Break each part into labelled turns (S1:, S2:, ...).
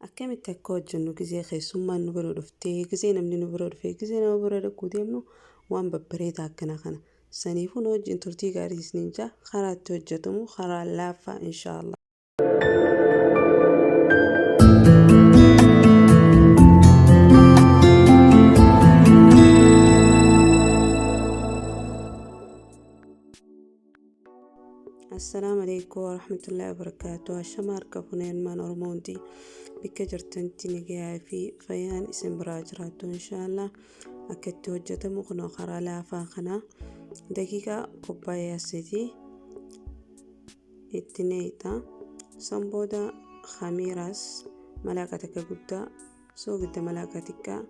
S1: akkamitti akka hojjennu gizee keessummaan nu bira dhuftee gizee namni nu bira dhufee gizee nama bira dhaquu deemnu waan babbareedaa akkana kana saniifuu nu wajjin turtii gaarii isiniin jaa karaa itti hojjetamu karaa laaffaa inshaallah. السلام عليكم ورحمة الله وبركاته. الشمار كفنين ما نورموندي بكجرتنتي نجاي في فيان اسم براجراتو إن شاء الله أكدت وجهت مخنو خرا لا فاخنا دقيقة كوباية سيتي اتنيتا سنبودا خميرس ملاكتك قد سوق قد ملاكتك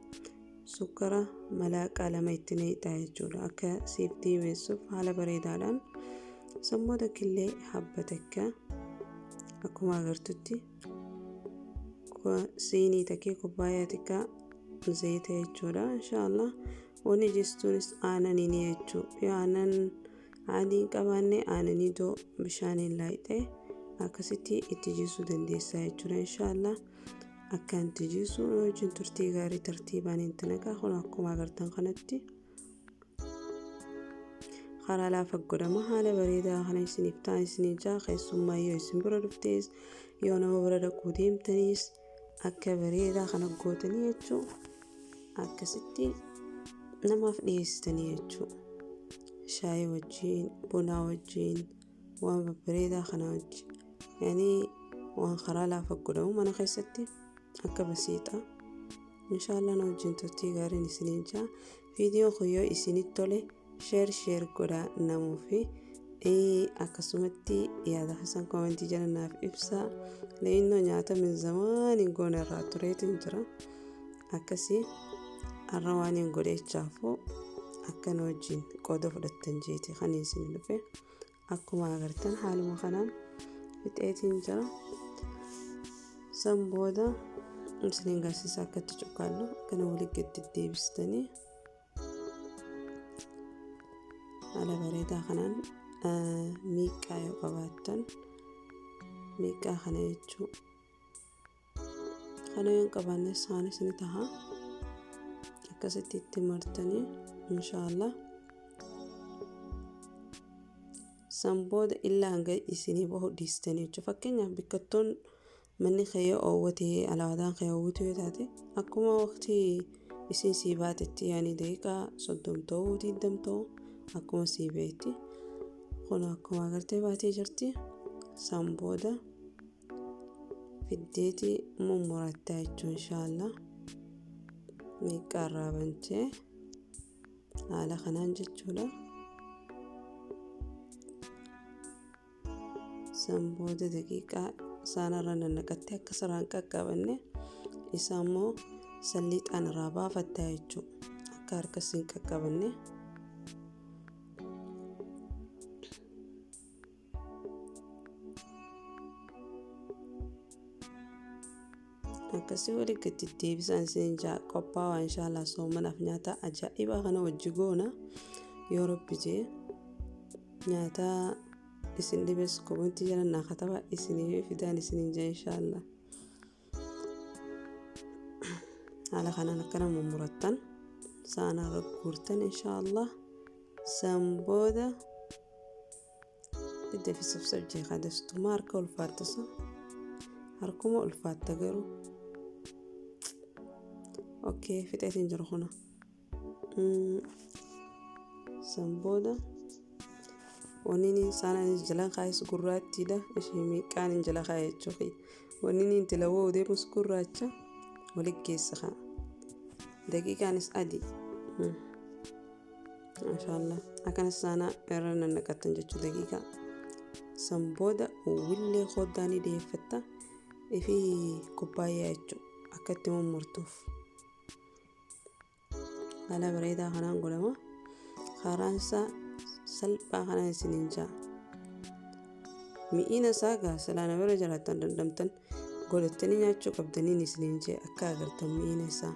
S1: سكرة ملاك لما اتنيتا يجولا أكا سيفتي ويسوف على بريدالان سمودا كله حبتك أكما غرتتي سيني تكي كوباياتك زيت يجورا إن شاء الله ونجستونس آناني نيجو يعنن عادي كماني آناني دو بشاني لايته أكستي اتجيسو دنديسا يجورا إن شاء الله أكان تجيسو نوجن ترتيغاري ترتيبان انتنكا خنا أكما غرتن خنتي خرا لا فقد ما حال بريدا خنا سنفتان سنجا خيسوم ما يسم برفتيس يونا بردا قديم تنيس أكا بريدا خنا قوتني يجو أكا ستي نما فديس تني يجو شاي وجين بنا وجين وان بريدا خنا وجي يعني وان خرا لا فقد ما أنا خيستي أكا بسيطة إن شاء الله نوجين ترتي غاري نسنجا فيديو خيو إسيني تولي شير كودا نموفي أكسمتي يا ده حسن كومنتي جانا في إبسا لأنه نياتا من زمان نقول الراتوريت نجرا أكسي الرواني نقول إيشافو أكنو جين كودا فلتنجيتي خاني سنلفي أكو ما أغرتن حالو مخنان فتأتي نجرا سنبودا مسلين غاسي ساكت تجوكالو كانوا ولي قد الديبستاني على بريدة خنان ميكا يقباتن ميكا خنا يجو خنا ينقبان نساني سنتها أكستي تمرتني إن شاء الله سنبود إلا هنجي إسيني بهو ديستني فكينا بكتون مني خيو أوتي على ودان خيو أوتي تاتي أكما وقتي إسين سيباتتي يعني ديكا صدمتو وديدمتو أكما سيبيتي خنا أكما غرتي باتي جرتي سنبودا فيديتي ممرتايتو إن شاء الله ميكا رابنتي على خنان جتشولا سنبودا دقيقة سانا رانا نكتي أكسران كاكابني إسامو سليت أنا رابا فتايتو أكاركسين كاكابني akkasii wali gadi deebisan seenjaa qophaa'aa inshallah soomanaaf nyaata ajaa'ibaa kana wajji goona yoo rabbi jee nyaata isin dhibes komonti jalan naa kataba isinii fidaan isiniin jee inshallah haala kanaan akkana mummurattan saanaa ragguurtan inshallah sanbooda idda fi sabsab jee kaadastumaa harka ulfaattasa harkuma ulfaatta garuu اوكي فتاتين جرخنا سنبودا ونيني سانا نجلا خايس قراتي ده اشيمي كان نجلا خايس شوخي ونيني انتلوو دي مسكراتشا ولك كيسخا دقيقة نس ادي ما شاء الله اكن سانا ارنا نكتن جچو دقيقة سنبودا واللي خداني دي فتا في كوبايه جچو اكتم مرتوف على بريدة خنان قلما خارانسا سلبا خنان سننجا مئينا ساقا سلانا برجالة دمتن قولتني نياتشو قبدني نسننجي أكا غرتن مئينا سا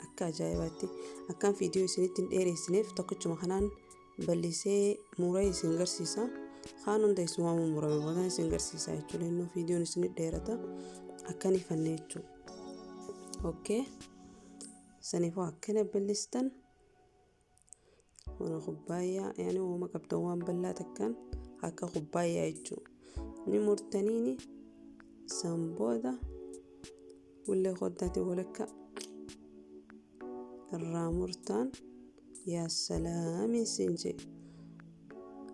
S1: أكا جايباتي أكا فيديو سنتين إيري سنف تقوش مخنان بلسي موراي سنغرسيسا خانون دايسوا مورامي بودان سنغرسيسا يجو لأنو فيديو نسنت ديرتا akkani fanneechu. Okay, saniifuu akkana ballistan wana kubbaayyaa yani uuma qabdan waan bal'aa takkaan akka kubbaayyaa jechuu ni murtaniini san booda ullee koddaati walakka irraa murtaan yaa salaami sinje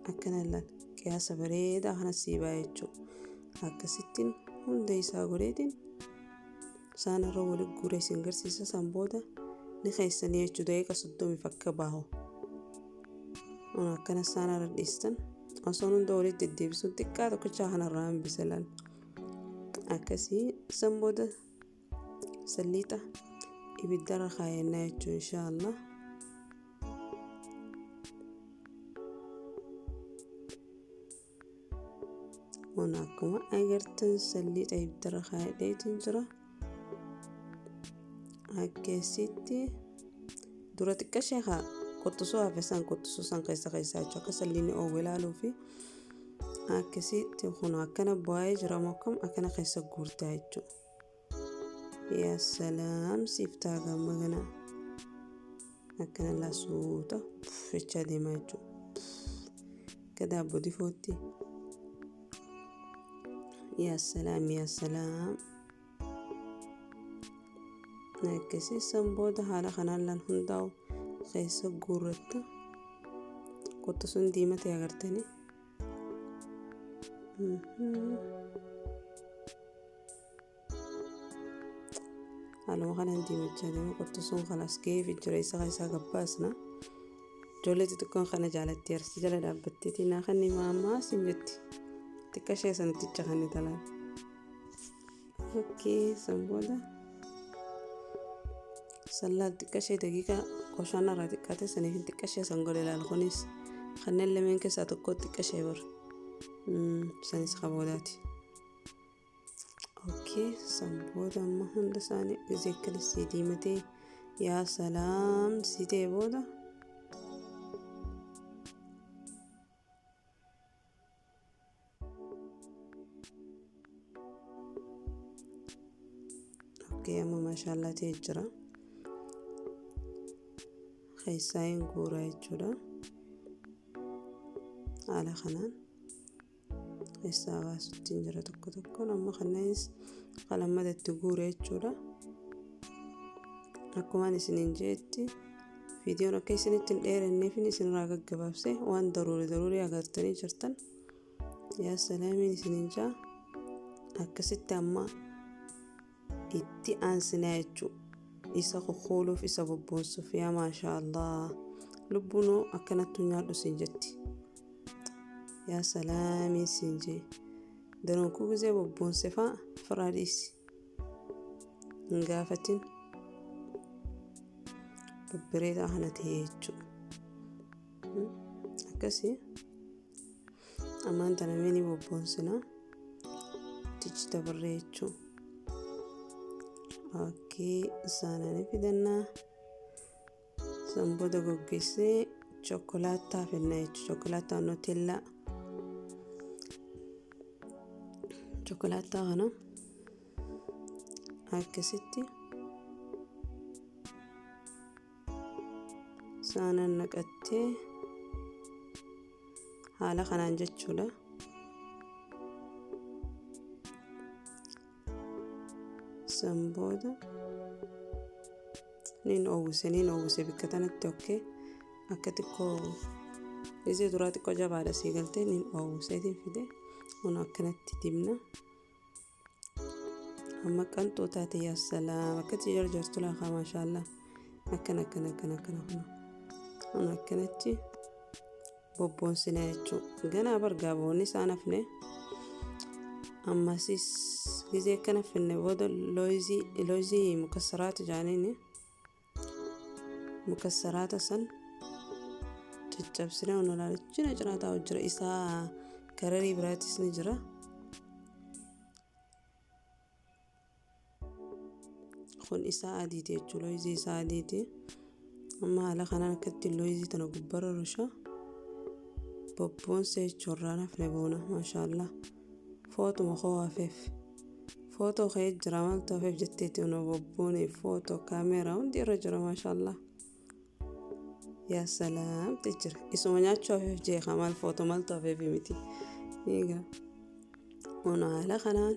S1: akkana lan qiyaasa bareedaa kana siibaa jechuu akkasittiin hunda isaa godheetiin saanarra walitti guuree isin garsiisa san booda ni keessanii jechuu daqiiqa 30 akka baahu akkana saanarra dhiistan osoo hunda walitti deddeebisuun xiqqaa tokkichaa kanarraa hambisa laal akkasii san booda salliixa ibiddarra kaayannaa jechuu inshaallah. akkuma agartan salliixa ibiddarra kaayadheetiin jira akkasitti dura xiqqa sheekaa qottusoo hafesan qottusoo san keessa jechuu akka salliinni oowwe ilaaluufi akkasitti kun akkana bu'ee jira mokkam akkana keessa guurtaa jechuu yaa salaam siiftaa gammagana akkana laasuuta fechaa deemaa jechuu gadaa bodifootti yaa salaam akkasii san booda haala kanaan lan hundaa'u keessa guurratta qottusuun diimatee agartanii haaluma kanaan diimachaa deema qottusuun kalaas ga'eef jira isa keessaa gabbaasna ijoollee xixiqqoon kana jaalatti arsi jala dhaabbatteeti naa kanni maammaa sin jetti xiqqa ishee sanatticha kanni talaan okay san booda sallaan xiqqa ishee daqiiqa qoshaan irraa xiqqaate saniif xiqqa ishee san godhe ilaal kunis kanneen lameen keessaa tokko xiqqa ishee bar sanis qaboodaati. Okay, san booda amma hunda isaanii gisee akkalisii diimatee yaa salaam sitee booda okay amma maashaallah ta'ee jira keessaayin guuraa jechuudha haala kanaan keessaa baasuttiin jira tokko tokkoon amma kanneenis qalammadatti guuree jechuudha akkumaan isiniin jeetti viidiyoon akka isinitti hin dheeranneefin isinirraa gaggabaabse waan daruurii agartanii jirtan yaa salaamiin isiniin jaa akkasitti amma itti aansinaa jechuu isa kukuuluuf isa bobboonsuuf yaa maashaallah lubbuunoo akkanattu nyaadhu siin jetti yaa salaamiin siin jee danuunkuu gisee bobboonse faa firaa dhiisi hin gaafatin babbareedaa kana ta'ee jechuu akkasii ammaan tanamee ni bobboonsinaa tichi dabarree jechuu okay isaanani fidannaa san booda goggeessee chokkolaataa fennaa jechuu chokkolaataa nutellaa chokkolaataa kana akkasitti saanan naqattee haala kanaan jechuudha san booda niin oowwise bikka tanatti okay akka xiqqoo isee duraa xiqqoo jabaadha sii galtee niin oowwiseetiin fide kun akkanatti dibna amma qanxoo taate yaa salaam akkatti jarjartu laakaa maashaallah akkana kun akkanatti bobboonsina jechuu ganaa bargaaboonni isaan hafne ammasis gisee akkana finne booda loozii mukassaraata jaaniini mukassaraata san caccabsine on olaalichina ciraataa hojjira isaa kararii biraatis ni jira kun isaa adiiti jechuu loozii isaa adiiti amma haala kanaan akkatti loozii tana gubbarra rusha bobboonsa jechuurraan hafne boona maashaallah footuma koo hafeef فوتو خيج جرامال توفيف جتيتي ونوبوني فوتو كاميرا وندي رجرة ما شاء الله يا سلام تجر اسمونيات شوفيف جي خمال فوتو مال توفيف ميتي ييجا ونعلى خنان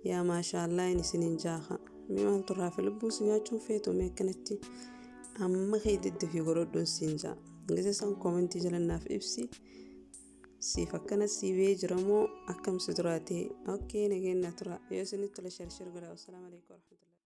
S1: يا ما شاء الله إني سنين جاخا ميمان ترافي لبوس نياتشو فيتو ميكنتي أما خيدد في قردون سينجا نجزي سان كومنتي جلنا في إفسي si fakkana si beejiramoo akkam siduraate okay nageen natura yoo isinitti tola share godhaa. Wassalamu alaikum warahmatullahi